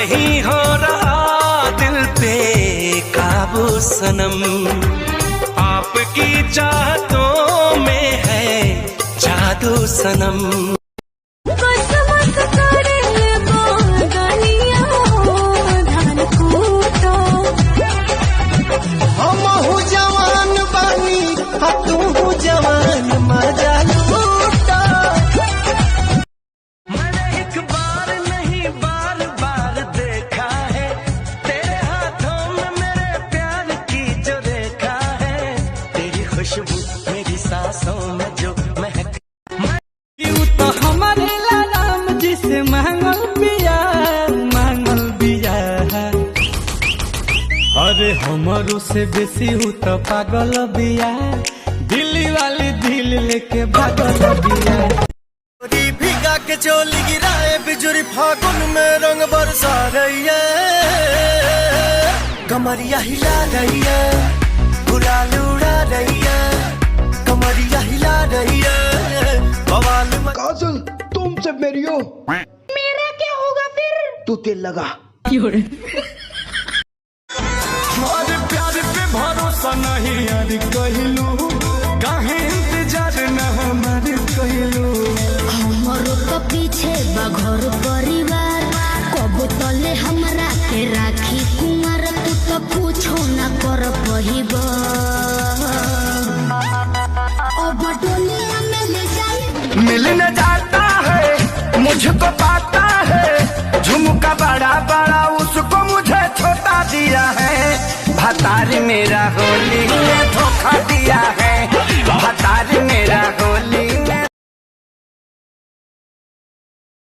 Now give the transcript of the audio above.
नहीं हो रहा दिल पे काबू सनम, आपकी चाहतों में है जादू सनम। जवान बानी तू जवान मजा लूटा। मैंने एक बार नहीं बार बार देखा है तेरे हाथों में मेरे प्यार की जो रेखा है, तेरी खुशबू मेरी सांसों में जो महक। यूं तो हमारे राम जी से मांगल बिया अरे हमारो से बेसी हूँ तो पागल बिया, दिल्ली वाली दिल लेके भागल बिया। भीगा के चोली गिराए बिजुरी फागुन में रंग बरसा रही है, कमरिया हिला रही है, गुलाल उड़ा रही है, कमरिया हिला रही है, बवाल। काजल तुमसे मेरी हो, मेरा क्या होगा फिर? तू तेल लगा। हमारे प्यार पे भरोसा नहीं यार कहलू, काहे इंतजार न हमारे कहलू। हमारो तो पीछे बघर परिवार, कब तले हमरा के राखी कुमार, तू तो पूछो न कर पहिब। अब डोलिया में ले जाए मिलने जाता है मुझको पाता है, झुमका बड़ा बड़ा उसको मुझे छोटा दिया है, भतारी मेरा होली में धोखा दिया है, भतारी मेरा होली